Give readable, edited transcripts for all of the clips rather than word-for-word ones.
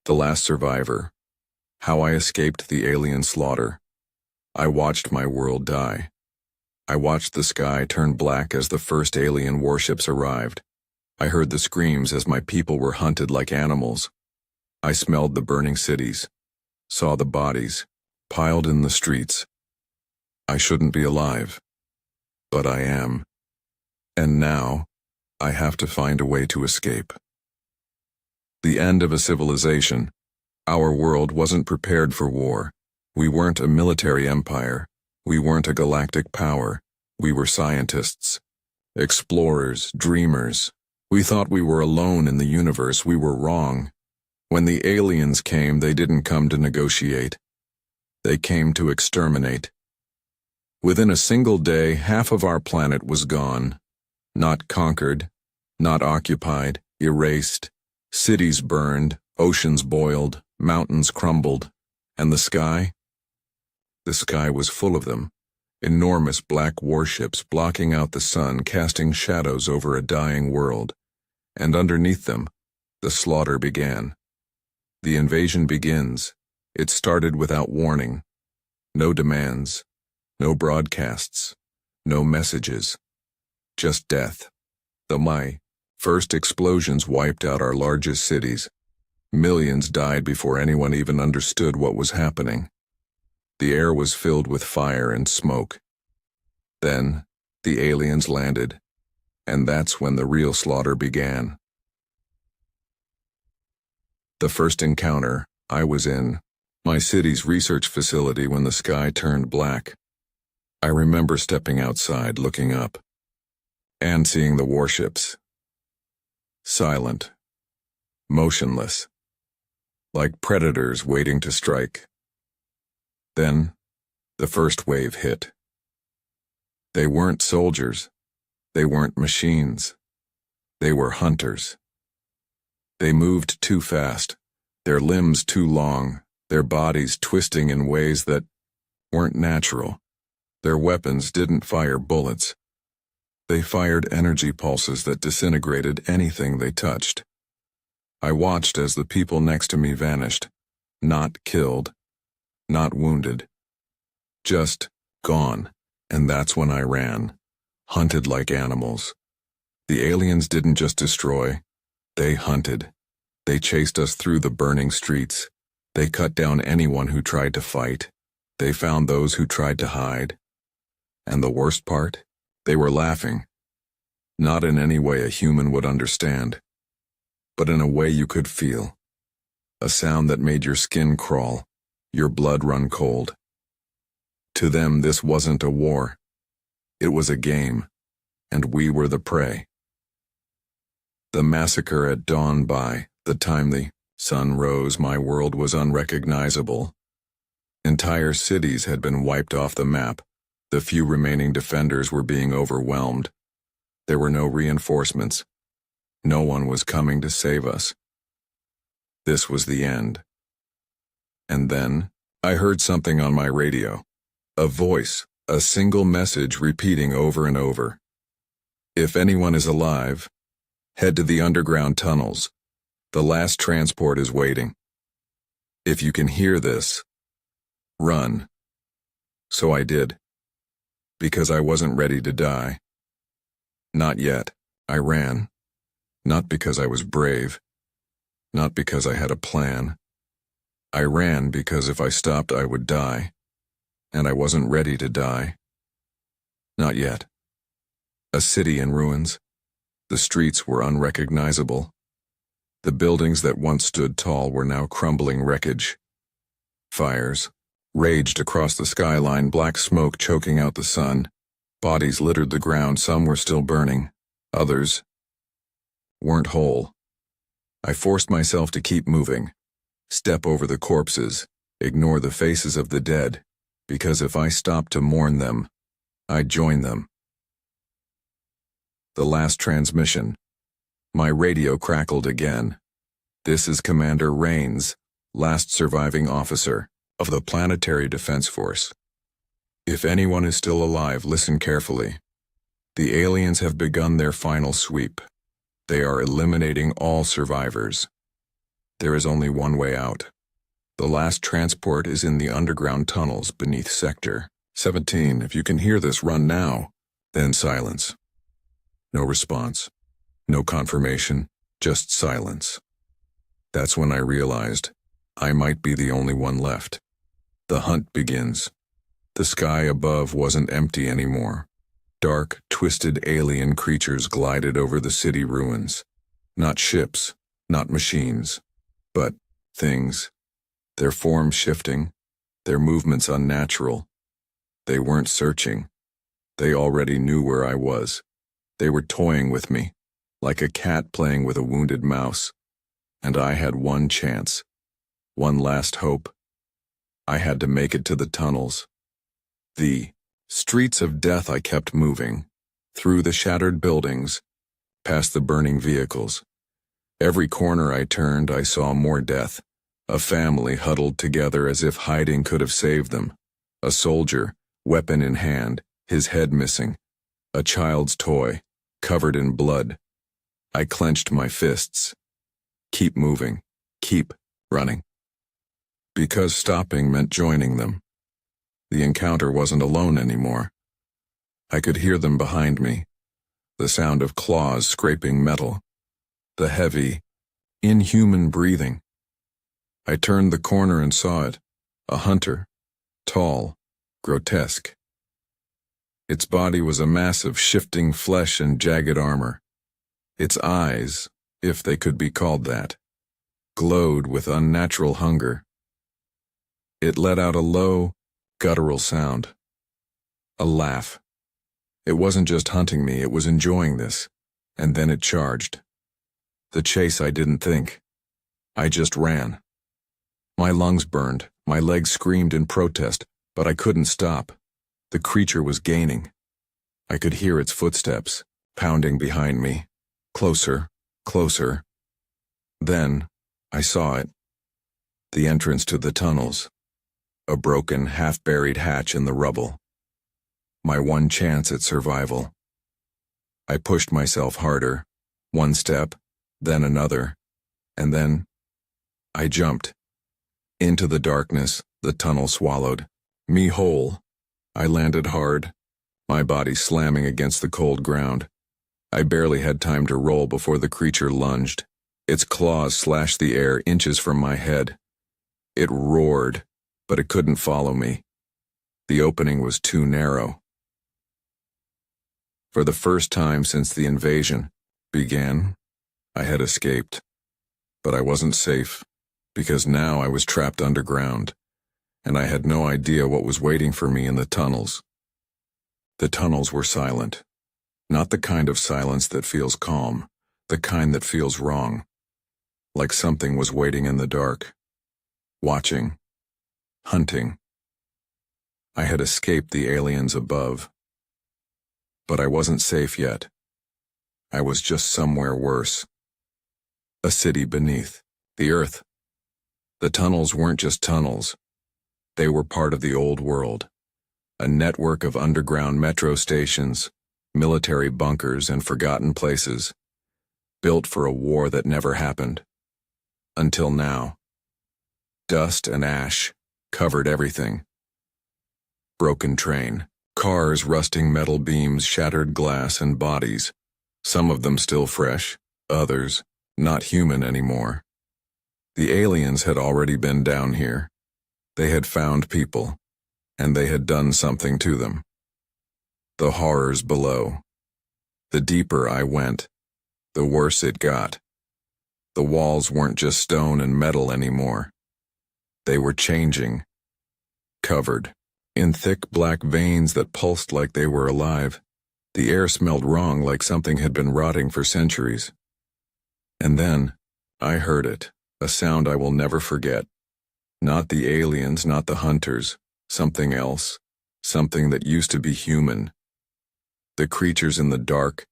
The Last Survivor. How I Escaped the Alien Slaughter. I watched my world die. I watched the sky turn black as the first alien warships arrived. I heard the screams as my people were hunted like animals. I smelled the burning cities, saw the bodies, piled in the streets. I shouldn't be alive, but I am. And now, I have to find a way to escape. The end of a civilization. Our world wasn't prepared for war. We weren't a military empire. We weren't a galactic power. We were scientists, explorers, dreamers. We thought we were alone in the universe. We were wrong. When the aliens came, they didn't come to negotiate. They came to exterminate. Within a single day, half of our planet was gone. Not conquered, not occupied, erased. Cities burned, oceans boiled, mountains crumbled. And the sky? The sky was full of them. Enormous black warships blocking out the sun, casting shadows over a dying world. And underneath them, the slaughter began. The invasion begins. It started without warning. No demands, no broadcasts, no messages. Just death. The first explosions wiped out our largest cities. Millions died before anyone even understood what was happening. The air was filled with fire and smoke. Then, the aliens landed, and that's when the real slaughter began. The first encounter, I was in my city's research facility when the sky turned black. I remember stepping outside, looking up, and seeing the warships. Silent, motionless, like predators waiting to strike. Then, the first wave hit. They weren't soldiers. They weren't machines. They were hunters. They moved too fast, their limbs too long, their bodies twisting in ways that weren't natural. Their weapons didn't fire bullets. They fired energy pulses that disintegrated anything they touched. I watched as the people next to me vanished, not killed, not wounded, just gone, and that's when I ran, hunted like animals. The aliens didn't just destroy, they hunted. They chased us through the burning streets. They cut down anyone who tried to fight. They found those who tried to hide. And the worst part? They were laughing. Not in any way a human would understand, but in a way you could feel. A sound that made your skin crawl, your blood run cold. To them, this wasn't a war. It was a game, and we were the prey. The massacre at dawn. By the time the sun rose, my world was unrecognizable. Entire cities had been wiped off the map. The few remaining defenders were being overwhelmed. There were no reinforcements. No one was coming to save us. This was the end. And then, I heard something on my radio. A voice, a single message repeating over and over. If anyone is alive, head to the underground tunnels. The last transport is waiting. If you can hear this, run. So I did. Because I wasn't ready to die. Not yet. I ran. Not because I was brave. Not because I had a plan. I ran because if I stopped I would die. And I wasn't ready to die. Not yet. A city in ruins. The streets were unrecognizable. The buildings that once stood tall were now crumbling wreckage. Fires raged across the skyline, black smoke choking out the sun. Bodies littered the ground, some were still burning. Others weren't whole. I forced myself to keep moving, step over the corpses, ignore the faces of the dead, because if I stopped to mourn them, I'd join them. The last transmission. My radio crackled again. This is Commander Rains, last surviving officer of the Planetary Defense Force. If anyone is still alive, listen carefully. The aliens have begun their final sweep. They are eliminating all survivors. There is only one way out. The last transport is in the underground tunnels beneath Sector 17. If you can hear this, run now. Then silence. No response. No confirmation. Just silence. That's when I realized I might be the only one left. The hunt begins. The sky above wasn't empty anymore. Dark, twisted alien creatures glided over the city ruins. Not ships, not machines, but things. Their forms shifting, their movements unnatural. They weren't searching. They already knew where I was. They were toying with me, like a cat playing with a wounded mouse. And I had one chance, one last hope. I had to make it to the tunnels. The streets of death. I kept moving, through the shattered buildings, past the burning vehicles. Every corner I turned, I saw more death. A family huddled together as if hiding could have saved them. A soldier, weapon in hand, his head missing. A child's toy, covered in blood. I clenched my fists. Keep moving. Keep running. Because stopping meant joining them. The encounter wasn't alone anymore. I could hear them behind me. The sound of claws scraping metal. The heavy, inhuman breathing. I turned the corner and saw it. A hunter. Tall. Grotesque. Its body was a mass of shifting flesh and jagged armor. Its eyes, if they could be called that, glowed with unnatural hunger. It let out a low, guttural sound. A laugh. It wasn't just hunting me, it was enjoying this. And then it charged. The chase I didn't think. I just ran. My lungs burned, my legs screamed in protest, but I couldn't stop. The creature was gaining. I could hear its footsteps, pounding behind me. Closer, closer. Then, I saw it. The entrance to the tunnels. A broken, half-buried hatch in the rubble. My one chance at survival. I pushed myself harder. One step, then another, and then I jumped. Into the darkness, the tunnel swallowed me whole. I landed hard, my body slamming against the cold ground. I barely had time to roll before the creature lunged. Its claws slashed the air inches from my head. It roared, but it couldn't follow me. The opening was too narrow. For the first time since the invasion began, I had escaped. But I wasn't safe, because now I was trapped underground, and I had no idea what was waiting for me in the tunnels. The tunnels were silent. Not the kind of silence that feels calm, the kind that feels wrong. Like something was waiting in the dark. Watching. Hunting. I had escaped the aliens above. But I wasn't safe yet. I was just somewhere worse. A city beneath. The Earth. The tunnels weren't just tunnels. They were part of the old world. A network of underground metro stations, military bunkers, and forgotten places. Built for a war that never happened. Until now. Dust and ash covered everything. Broken train. Cars, rusting metal beams, shattered glass, and bodies. Some of them still fresh, others not human anymore. The aliens had already been down here. They had found people, and they had done something to them. The horrors below. The deeper I went, the worse it got. The walls weren't just stone and metal anymore. They were changing. Covered. In thick black veins that pulsed like they were alive. The air smelled wrong, like something had been rotting for centuries. And then, I heard it, a sound I will never forget. Not the aliens, not the hunters, something else, something that used to be human. The creatures in the dark.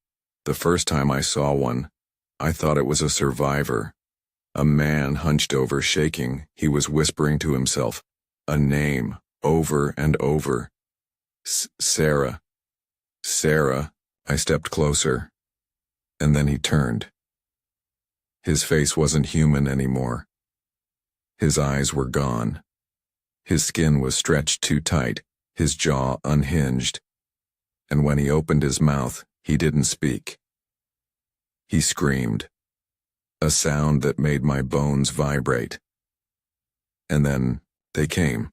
The first time I saw one, I thought it was a survivor. A man hunched over, shaking. He was whispering to himself, a name, over and over. Sarah. Sarah. I stepped closer. And then he turned. His face wasn't human anymore. His eyes were gone. His skin was stretched too tight, his jaw unhinged. And when he opened his mouth, he didn't speak. He screamed, a sound that made my bones vibrate. And then they came.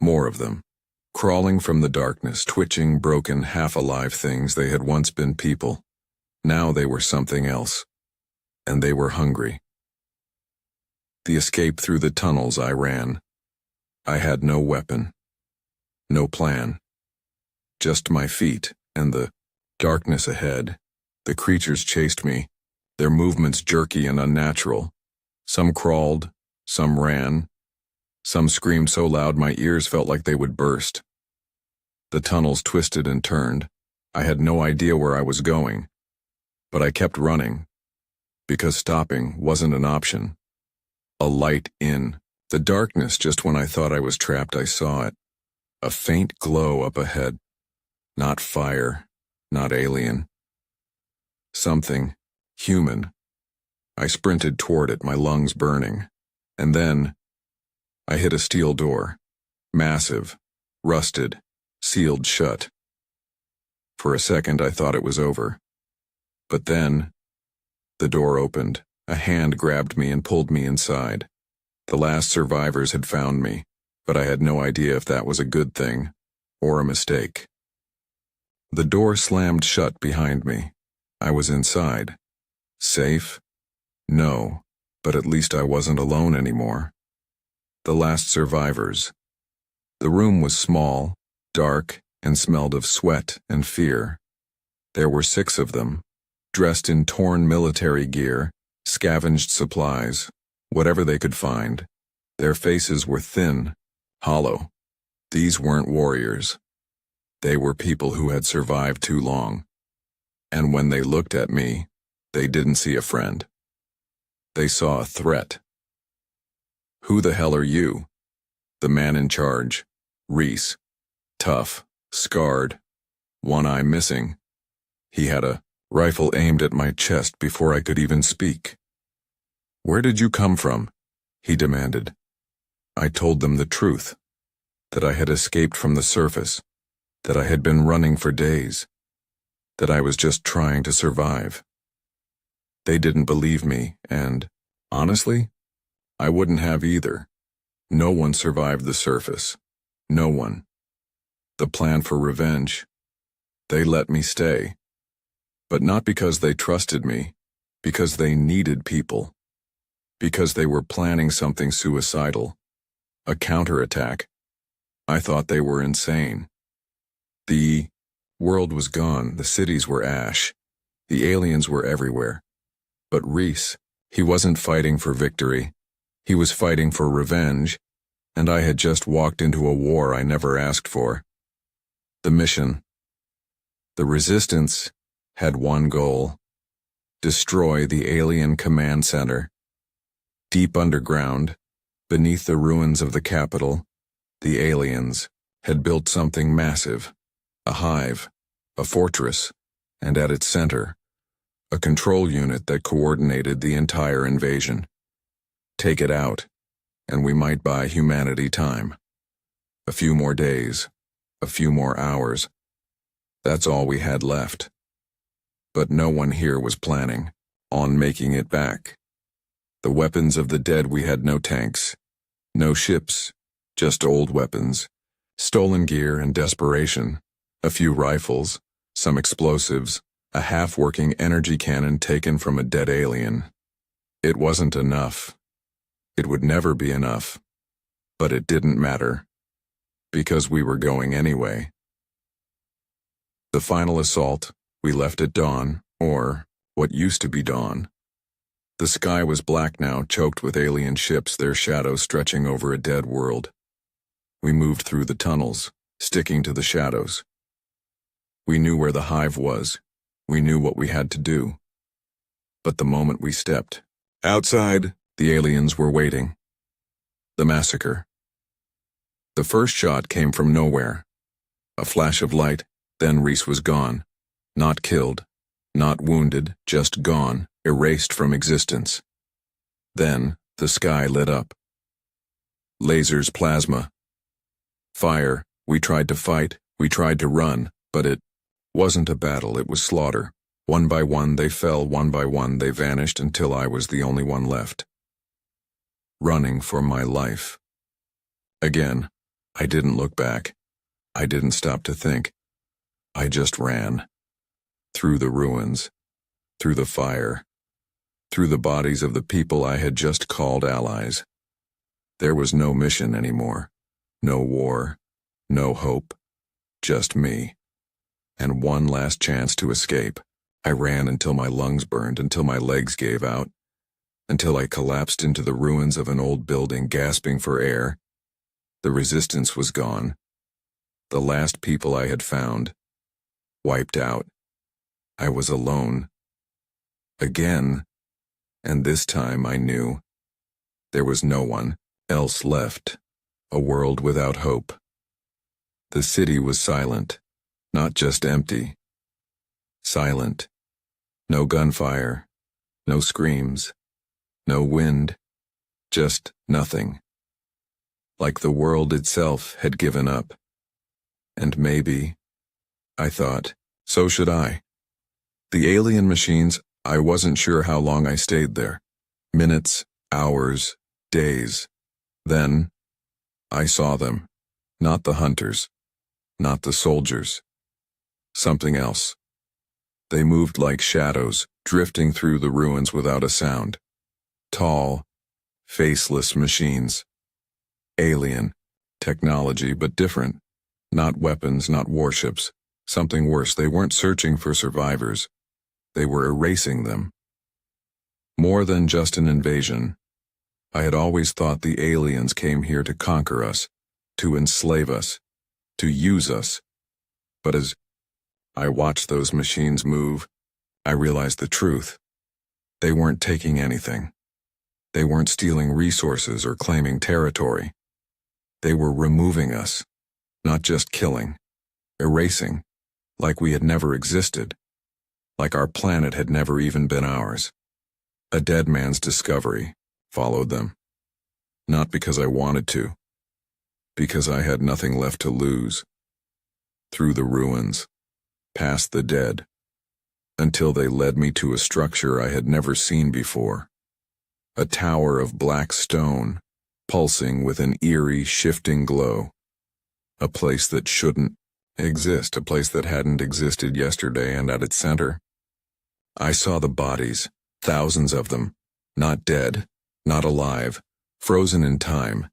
More of them. Crawling from the darkness, twitching, broken, half-alive things. They had once been people. Now they were something else. And they were hungry. The escape through the tunnels I ran. I had no weapon. No plan. Just my feet and the darkness ahead. The creatures chased me, their movements jerky and unnatural. Some crawled, some ran. Some screamed so loud my ears felt like they would burst. The tunnels twisted and turned. I had no idea where I was going. But I kept running. Because stopping wasn't an option. A light in the darkness. Just when I thought I was trapped, I saw it. A faint glow up ahead. Not fire, not alien. Something human. I sprinted toward it, my lungs burning. And then I hit a steel door. Massive, rusted, sealed shut. For a second I thought it was over. But then the door opened. A hand grabbed me and pulled me inside. The last survivors had found me, but I had no idea if that was a good thing or a mistake. The door slammed shut behind me. I was inside. Safe? No, but at least I wasn't alone anymore. The last survivors. The room was small, dark, and smelled of sweat and fear. There were 6 of them, dressed in torn military gear, scavenged supplies, whatever they could find. Their faces were thin, hollow. These weren't warriors. They were people who had survived too long. And when they looked at me, they didn't see a friend. They saw a threat. Who the hell are you? The man in charge, Reese. Tough, scarred, one eye missing. He had a rifle aimed at my chest before I could even speak. Where did you come from? He demanded. I told them the truth, that I had escaped from the surface, that I had been running for days, that I was just trying to survive. They didn't believe me, and, honestly, I wouldn't have either. No one survived the surface. No one. The plan for revenge. They let me stay. But not because they trusted me, because they needed people. Because they were planning something suicidal. A counterattack. I thought they were insane. The world was gone, the cities were ash. The aliens were everywhere. But Reese, he wasn't fighting for victory. He was fighting for revenge, and I had just walked into a war I never asked for. The mission. The resistance had one goal. Destroy the alien command center. Deep underground, beneath the ruins of the capital, the aliens had built something massive. A hive, a fortress, and at its center, a control unit that coordinated the entire invasion. Take it out, and we might buy humanity time. A few more days, a few more hours. That's all we had left. But no one here was planning on making it back. The weapons of the dead, we had no tanks, no ships, just old weapons, stolen gear and desperation, a few rifles, some explosives, a half-working energy cannon taken from a dead alien. It wasn't enough. It would never be enough. But it didn't matter. Because we were going anyway. The final assault, we left at dawn, or what used to be dawn. The sky was black now, choked with alien ships, their shadows stretching over a dead world. We moved through the tunnels, sticking to the shadows. We knew where the hive was. We knew what we had to do. But the moment we stepped outside, the aliens were waiting. The massacre. The first shot came from nowhere. A flash of light, then Reese was gone. Not killed, not wounded, just gone, erased from existence. Then the sky lit up. Lasers, plasma. Fire. We tried to fight, we tried to run, but it wasn't a battle, it was slaughter. One by one they fell, one by one they vanished until I was the only one left. Running for my life. Again, I didn't look back. I didn't stop to think. I just ran. Through the ruins. Through the fire. Through the bodies of the people I had just called allies. There was no mission anymore. No war. No hope. Just me. And one last chance to escape. I ran until my lungs burned, until my legs gave out, until I collapsed into the ruins of an old building, gasping for air. The resistance was gone. The last people I had found. Wiped out. I was alone. Again. And this time I knew. There was no one else left. A world without hope. The city was silent. Not just empty. Silent. No gunfire. No screams. No wind. Just nothing. Like the world itself had given up. And maybe, I thought, so should I. The alien machines, I wasn't sure how long I stayed there. Minutes, hours, days. Then, I saw them. Not the hunters. Not the soldiers. Something else. They moved like shadows, drifting through the ruins without a sound. Tall, faceless machines. Alien. Technology, but different. Not weapons, not warships. Something worse, they weren't searching for survivors. They were erasing them. More than just an invasion. I had always thought the aliens came here to conquer us, to enslave us, to use us. But as I watched those machines move, I realized the truth. They weren't taking anything. They weren't stealing resources or claiming territory. They were removing us, not just killing, erasing, like we had never existed, like our planet had never even been ours. A dead man's discovery followed them. Not because I wanted to, because I had nothing left to lose. Through the ruins, past the dead, until they led me to a structure I had never seen before. A tower of black stone, pulsing with an eerie, shifting glow. A place that shouldn't exist, a place that hadn't existed yesterday, and at its center, I saw the bodies, thousands of them, not dead, not alive, frozen in time,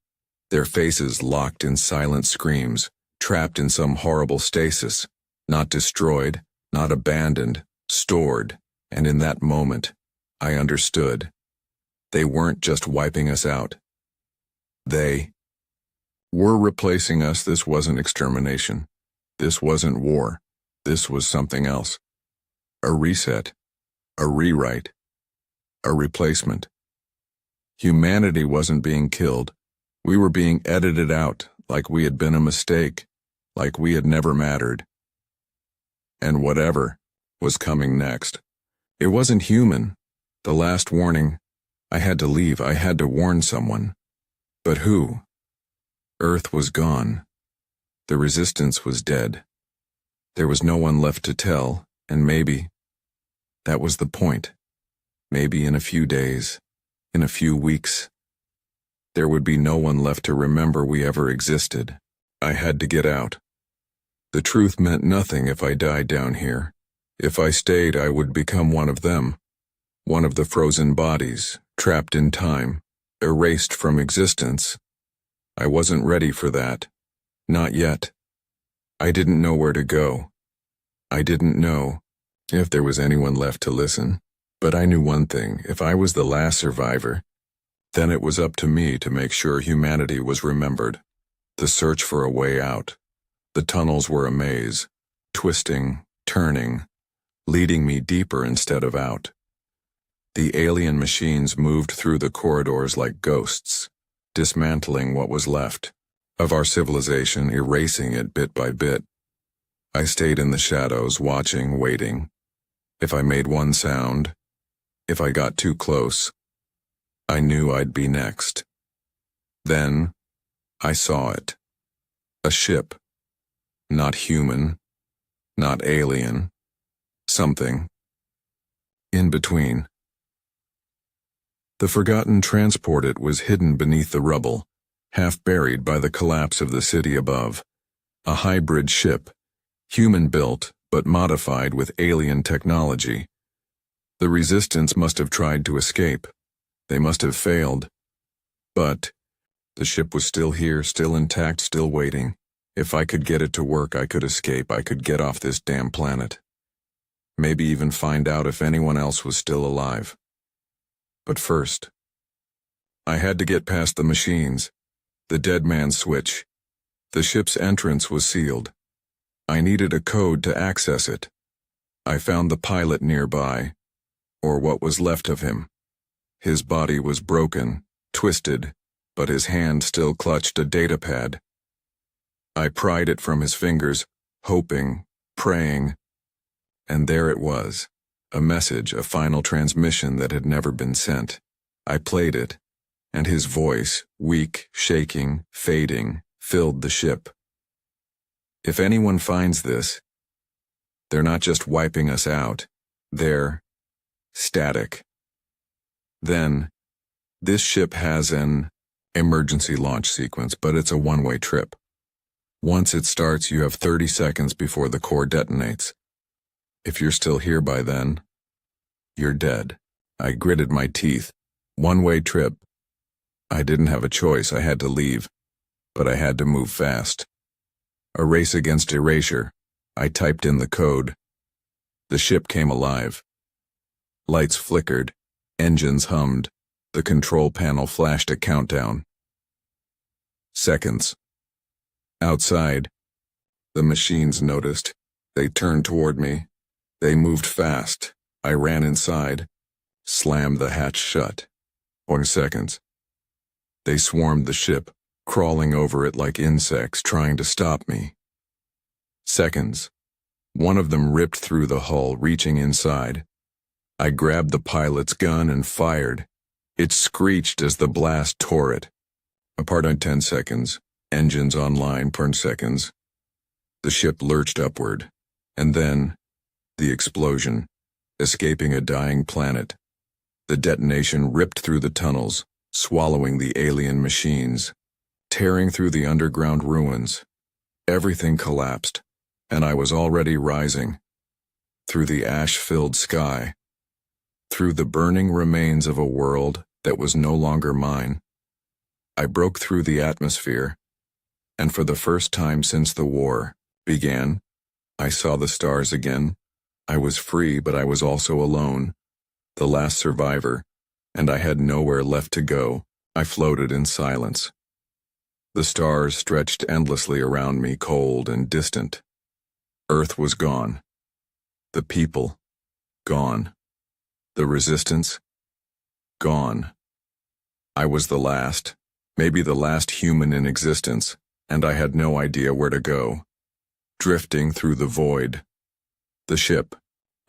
their faces locked in silent screams, trapped in some horrible stasis, not destroyed, not abandoned, stored, and in that moment, I understood. They weren't just wiping us out. They were replacing us. This wasn't extermination. This wasn't war. This was something else. A reset. A rewrite. A replacement. Humanity wasn't being killed. We were being edited out, like we had been a mistake, like we had never mattered. And whatever was coming next, it wasn't human. The last warning, I had to leave, I had to warn someone. But who? Earth was gone. The resistance was dead. There was no one left to tell, and maybe that was the point. Maybe in a few days, in a few weeks, there would be no one left to remember we ever existed. I had to get out. The truth meant nothing if I died down here. If I stayed, I would become one of them. One of the frozen bodies, trapped in time, erased from existence. I wasn't ready for that. Not yet. I didn't know where to go. I didn't know if there was anyone left to listen. But I knew one thing, if I was the last survivor, then it was up to me to make sure humanity was remembered. The search for a way out. The tunnels were a maze, twisting, turning, leading me deeper instead of out. The alien machines moved through the corridors like ghosts, dismantling what was left of our civilization, erasing it bit by bit. I stayed in the shadows, watching, waiting. If I made one sound, if I got too close, I knew I'd be next. Then, I saw it. A ship. Not human. Not alien. Something. In between. The forgotten transport it was hidden beneath the rubble, half buried by the collapse of the city above. A hybrid ship, human-built but modified with alien technology. The resistance must have tried to escape. They must have failed. But the ship was still here, still intact, still waiting. If I could get it to work, I could escape. I could get off this damn planet. Maybe even find out if anyone else was still alive. But first, I had to get past the machines, the dead man's switch. The ship's entrance was sealed. I needed a code to access it. I found the pilot nearby, or what was left of him. His body was broken, twisted, but his hand still clutched a datapad. I pried it from his fingers, hoping, praying, and there it was, a message, a final transmission that had never been sent. I played it, and his voice, weak, shaking, fading, filled the ship. If anyone finds this, they're not just wiping us out, they're static. Then, this ship has an emergency launch sequence, but it's a one-way trip. Once it starts, you have 30 seconds before the core detonates. If you're still here by then, you're dead. I gritted my teeth. One-way trip. I didn't have a choice, I had to leave. But I had to move fast. A race against erasure. I typed in the code. The ship came alive. Lights flickered. Engines hummed. The control panel flashed a countdown. Seconds. Outside, the machines noticed. They turned toward me. They moved fast. I ran inside, slammed the hatch shut. 4 seconds. They swarmed the ship, crawling over it like insects, trying to stop me. Seconds. One of them ripped through the hull, reaching inside. I grabbed the pilot's gun and fired. It screeched as the blast tore it. Apart on 10 seconds. Engines online, 10 seconds. The ship lurched upward. And then, the explosion, escaping a dying planet. The detonation ripped through the tunnels, swallowing the alien machines, tearing through the underground ruins. Everything collapsed, and I was already rising. Through the ash-filled sky. Through the burning remains of a world that was no longer mine. I broke through the atmosphere, and for the first time since the war began, I saw the stars again. I was free, but I was also alone, the last survivor, and I had nowhere left to go. I floated in silence. The stars stretched endlessly around me, cold and distant. Earth was gone. The people, gone. The resistance, gone. I was the last, maybe the last human in existence, and I had no idea where to go. Drifting through the void. The ship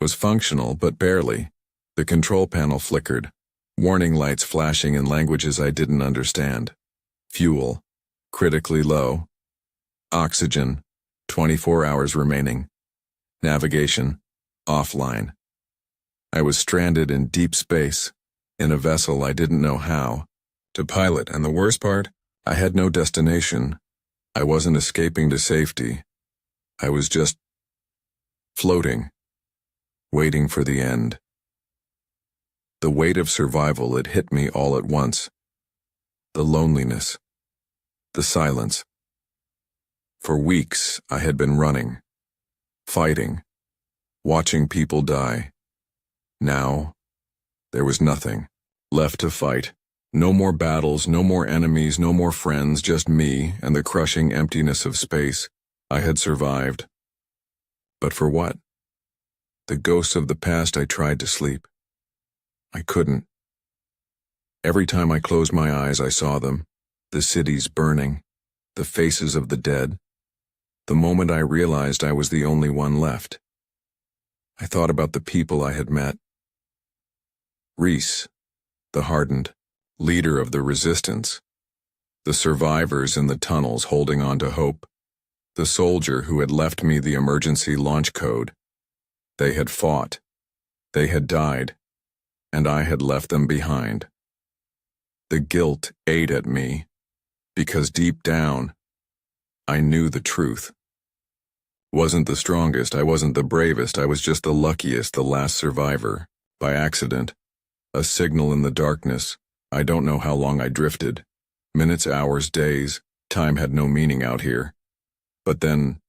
was functional, but barely. The control panel flickered, warning lights flashing in languages I didn't understand. Fuel, critically low. Oxygen, 24 hours remaining. Navigation, offline. I was stranded in deep space, in a vessel I didn't know how to pilot, and the worst part, I had no destination. I wasn't escaping to safety. I was just floating, waiting for the end. The weight of survival had hit me all at once. The loneliness, the silence. For weeks, I had been running, fighting, watching people die. Now, there was nothing left to fight. No more battles, no more enemies, no more friends, just me and the crushing emptiness of space. I had survived. But for what? The ghosts of the past. I tried to sleep. I couldn't. Every time I closed my eyes, I saw them. The cities burning, the faces of the dead. The moment I realized I was the only one left, I thought about the people I had met. Reese, the hardened, leader of the resistance. The survivors in the tunnels holding on to hope. The soldier who had left me the emergency launch code. They had fought. They had died. And I had left them behind. The guilt ate at me, because deep down, I knew the truth. Wasn't the strongest, I wasn't the bravest, I was just the luckiest, the last survivor. By accident. A signal in the darkness. I don't know how long I drifted. Minutes, hours, days. Time had no meaning out here. But then,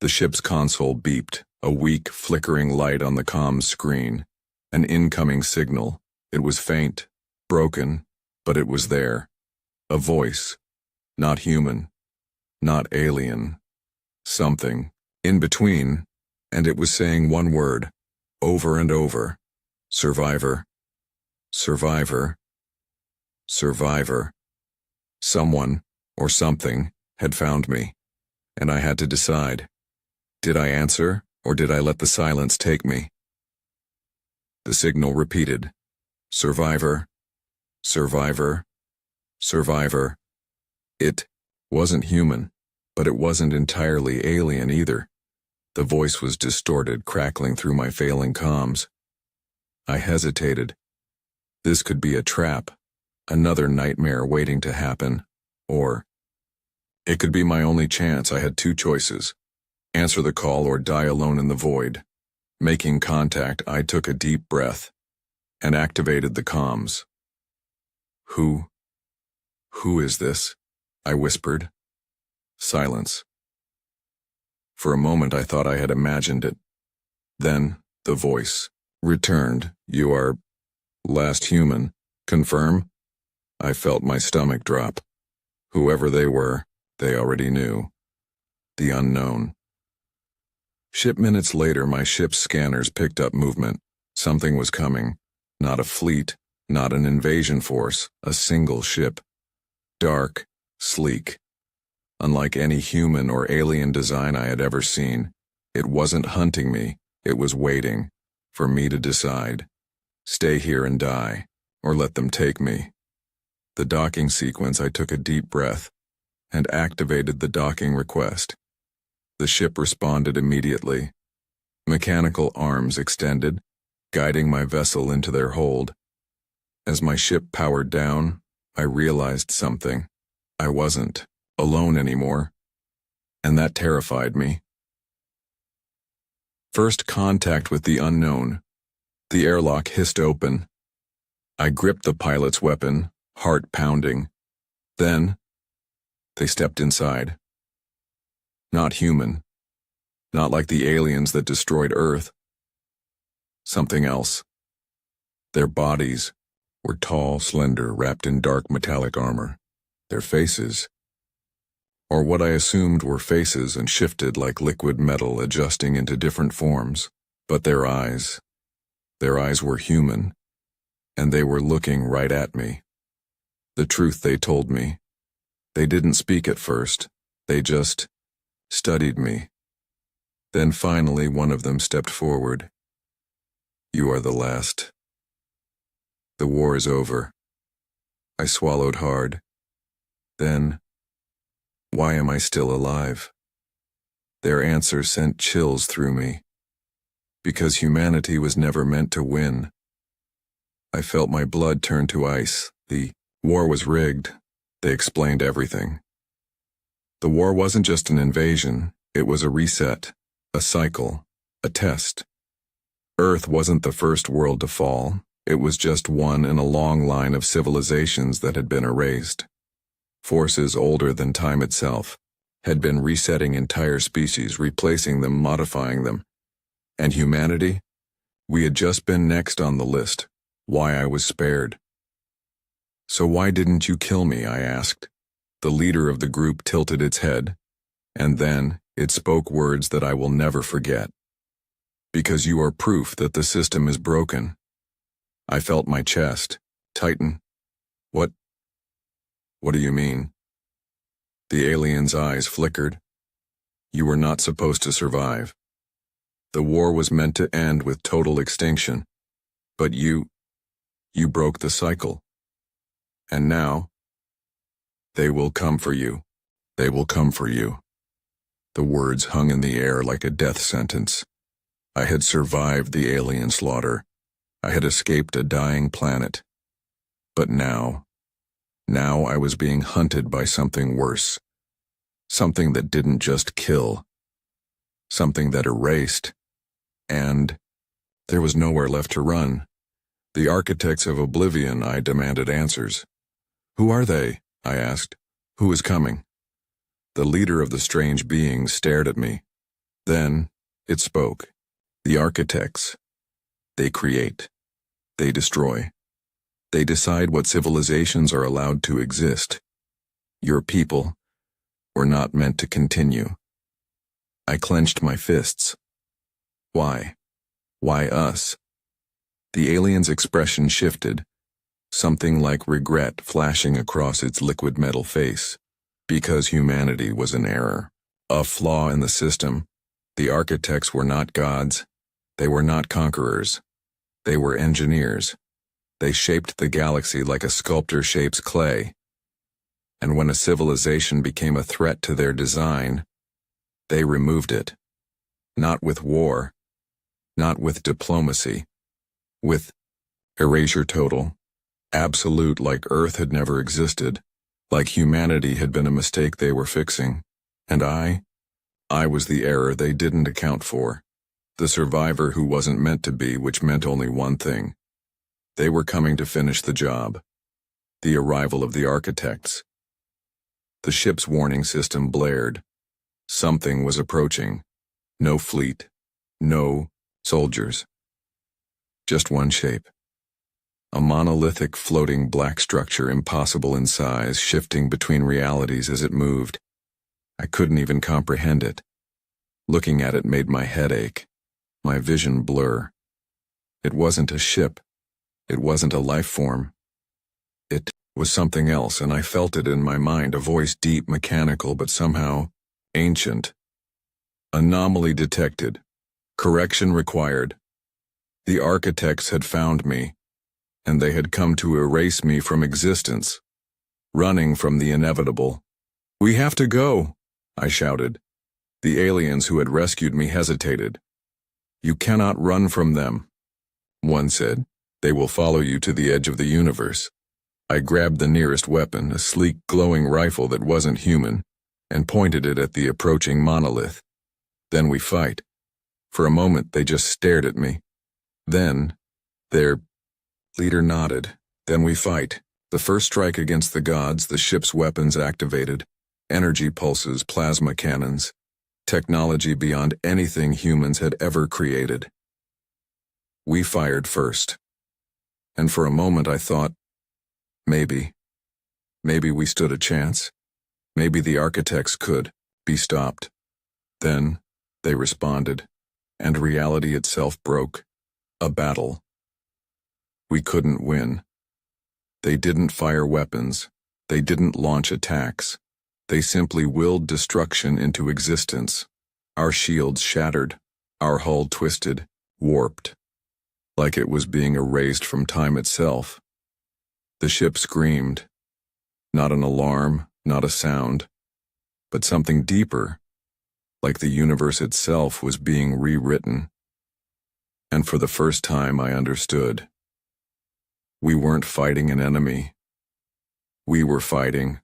the ship's console beeped, a weak, flickering light on the comms screen. An incoming signal. It was faint, broken, but it was there. A voice. Not human. Not alien. Something. In between, and it was saying one word, over and over. Survivor. Survivor. Survivor. Someone, or something, had found me, and I had to decide. Did I answer, or did I let the silence take me? The signal repeated. Survivor. Survivor. Survivor. It wasn't human, but it wasn't entirely alien either. The voice was distorted, crackling through my failing comms. I hesitated. This could be a trap, another nightmare waiting to happen, or it could be my only chance. I had two choices. Answer the call or die alone in the void. Making contact, I took a deep breath and activated the comms. Who is this? I whispered. Silence. For a moment I thought I had imagined it. Then, the voice returned. You are last human. Confirm? I felt my stomach drop. Whoever they were, they already knew. The unknown. Minutes later, my ship's scanners picked up movement. Something was coming. Not a fleet, not an invasion force, a single ship. Dark, sleek. Unlike any human or alien design I had ever seen, it wasn't hunting me, it was waiting, for me to decide. Stay here and die, or let them take me. The docking sequence, I took a deep breath, and activated the docking request. The ship responded immediately. Mechanical arms extended, guiding my vessel into their hold. As my ship powered down, I realized something. I wasn't alone anymore, and that terrified me. First contact with the unknown. The airlock hissed open. I gripped the pilot's weapon, heart pounding. Then, they stepped inside. Not human. Not like the aliens that destroyed Earth. Something else. Their bodies were tall, slender, wrapped in dark metallic armor. Their faces, or what I assumed were faces and shifted like liquid metal adjusting into different forms. But their eyes were human, and they were looking right at me. The truth they told me. They didn't speak at first, they just studied me. Then finally one of them stepped forward. You are the last. The war is over. I swallowed hard. Then, why am I still alive? Their answer sent chills through me. Because humanity was never meant to win. I felt my blood turn to ice. The war was rigged. They explained everything. The war wasn't just an invasion, it was a reset, a cycle, a test. Earth wasn't the first world to fall, it was just one in a long line of civilizations that had been erased. Forces older than time itself had been resetting entire species, replacing them, modifying them. And humanity? We had just been next on the list. Why I was spared. So why didn't you kill me? I asked. The leader of the group tilted its head, and then it spoke words that I will never forget. Because you are proof that the system is broken. I felt my chest tighten. What do you mean? The alien's eyes flickered. You were not supposed to survive. The war was meant to end with total extinction. But you broke the cycle. And now, They will come for you. They will come for you. The words hung in the air like a death sentence. I had survived the alien slaughter. I had escaped a dying planet. But now I was being hunted by something worse. Something that didn't just kill. Something that erased. And there was nowhere left to run. The architects of oblivion, I demanded answers. Who are they? I asked. Who is coming? The leader of the strange beings stared at me. Then it spoke. The architects. They create. They destroy. They decide what civilizations are allowed to exist. Your people were not meant to continue. I clenched my fists. Why? Why us? The alien's expression shifted, something like regret flashing across its liquid metal face. Because humanity was an error, a flaw in the system. The architects were not gods. They were not conquerors. They were engineers. They shaped the galaxy like a sculptor shapes clay. And when a civilization became a threat to their design, they removed it. Not with war, not with diplomacy, with erasure total, absolute, like Earth had never existed, like humanity had been a mistake they were fixing. And I was the error they didn't account for, the survivor who wasn't meant to be, which meant only one thing. They were coming to finish the job. The arrival of the architects. The ship's warning system blared. Something was approaching. No fleet. No soldiers. Just one shape. A monolithic floating black structure, impossible in size, shifting between realities as it moved. I couldn't even comprehend it. Looking at it made my head ache, my vision blur. It wasn't a ship. It wasn't a life form. It was something else, and I felt it in my mind, a voice deep, mechanical, but somehow ancient. Anomaly detected. Correction required. The architects had found me, and they had come to erase me from existence, running from the inevitable. "We have to go," I shouted. The aliens who had rescued me hesitated. "You cannot run from them," one said. "They will follow you to the edge of the universe." I grabbed the nearest weapon, a sleek, glowing rifle that wasn't human, and pointed it at the approaching monolith. "Then we fight." For a moment, they just stared at me. Then, their leader nodded. "Then we fight." The first strike against the gods, the ship's weapons activated. Energy pulses, plasma cannons. Technology beyond anything humans had ever created. We fired first. And for a moment I thought, maybe we stood a chance. Maybe the architects could be stopped. Then they responded, and reality itself broke. A battle. We couldn't win. They didn't fire weapons. They didn't launch attacks. They simply willed destruction into existence. Our shields shattered. Our hull twisted, warped. Like it was being erased from time itself. The ship screamed. Not an alarm, not a sound, but something deeper, like the universe itself was being rewritten. And for the first time I understood. We weren't fighting an enemy. We were fighting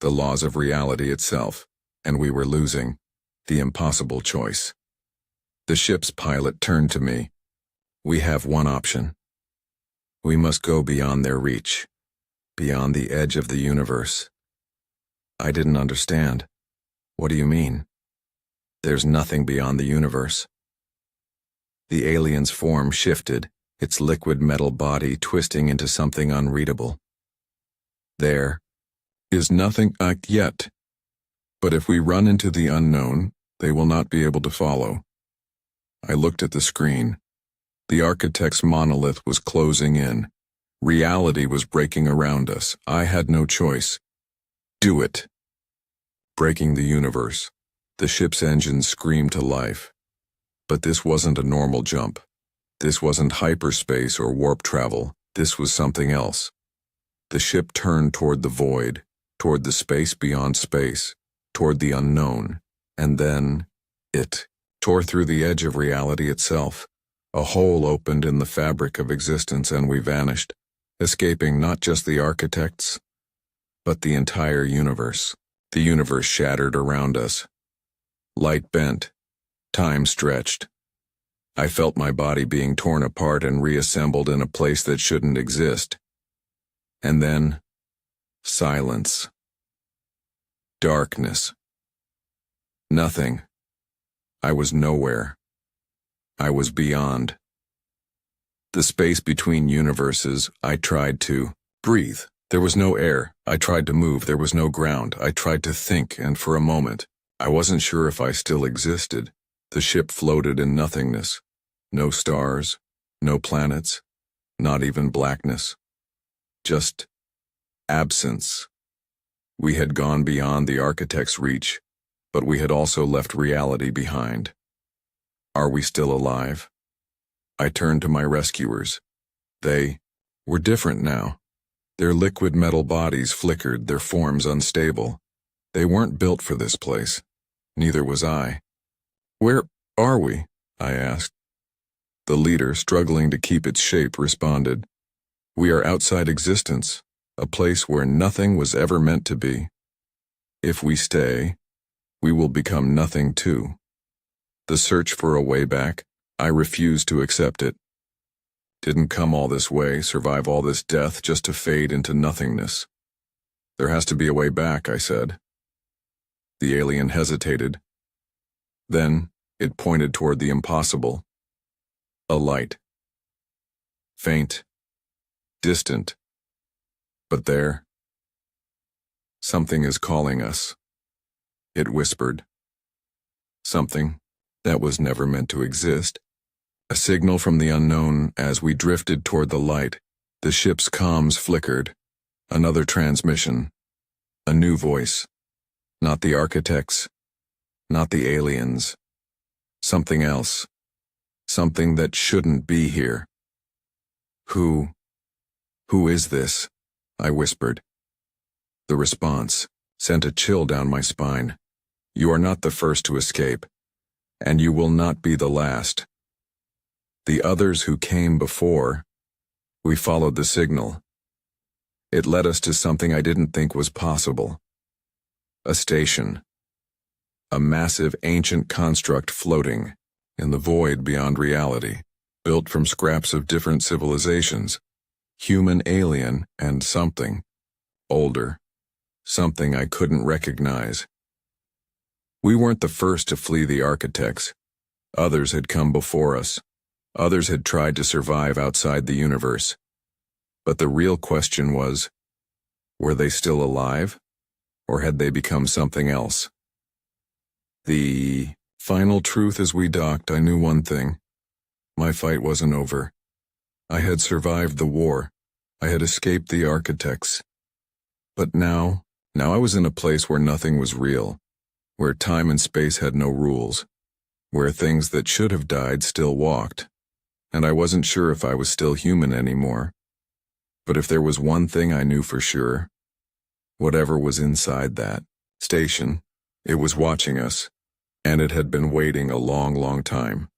the laws of reality itself, and we were losing the impossible choice. The ship's pilot turned to me. "We have one option. We must go beyond their reach, beyond the edge of the universe." I didn't understand. "What do you mean?" "There's nothing beyond the universe." The alien's form shifted, its liquid metal body twisting into something unreadable. "There is nothing yet. But if we run into the unknown, they will not be able to follow." I looked at the screen. The architect's monolith was closing in. Reality was breaking around us. I had no choice. Do it. Breaking the universe. The ship's engines screamed to life. But this wasn't a normal jump. This wasn't hyperspace or warp travel. This was something else. The ship turned toward the void, toward the space beyond space, toward the unknown, and then it tore through the edge of reality itself. A hole opened in the fabric of existence and we vanished, escaping not just the architects, but the entire universe. The universe shattered around us. Light bent, time stretched. I felt my body being torn apart and reassembled in a place that shouldn't exist. And then, silence. Darkness. Nothing. I was nowhere. I was beyond. The space between universes, I tried to breathe. There was no air. I tried to move. There was no ground. I tried to think, and for a moment, I wasn't sure if I still existed. The ship floated in nothingness. No stars, no planets, not even blackness. Just absence. We had gone beyond the architect's reach, but we had also left reality behind. Are we still alive? I turned to my rescuers. They were different now. Their liquid metal bodies flickered, their forms unstable. They weren't built for this place. Neither was I. "Where are we?" I asked. The leader, struggling to keep its shape, responded, "We are outside existence, a place where nothing was ever meant to be. If we stay, we will become nothing too." The search for a way back, I refused to accept it. Didn't come all this way, survive all this death just to fade into nothingness. "There has to be a way back," I said. The alien hesitated. Then it pointed toward the impossible. A light. Faint. Distant. But there. "Something is calling us," it whispered. Something that was never meant to exist. A signal from the unknown. As we drifted toward the light, the ship's comms flickered. Another transmission. A new voice. Not the architects. Not the aliens. Something else. Something that shouldn't be here. Who is this?" I whispered. The response sent a chill down my spine. "You are not the first to escape, and you will not be the last. The others who came before, we followed the signal. It led us to something I didn't think was possible. A station. A massive ancient construct floating in the void beyond reality, built from scraps of different civilizations, human, alien, and something older, something I couldn't recognize. We weren't the first to flee the architects. Others had come before us. Others had tried to survive outside the universe. But the real question was, were they still alive, or had they become something else? The final truth as we docked, I knew one thing. My fight wasn't over. I had survived the war. I had escaped the architects. But now I was in a place where nothing was real, where time and space had no rules, where things that should have died still walked, and I wasn't sure if I was still human anymore. But if there was one thing I knew for sure, whatever was inside that station, it was watching us, and it had been waiting a long, long time.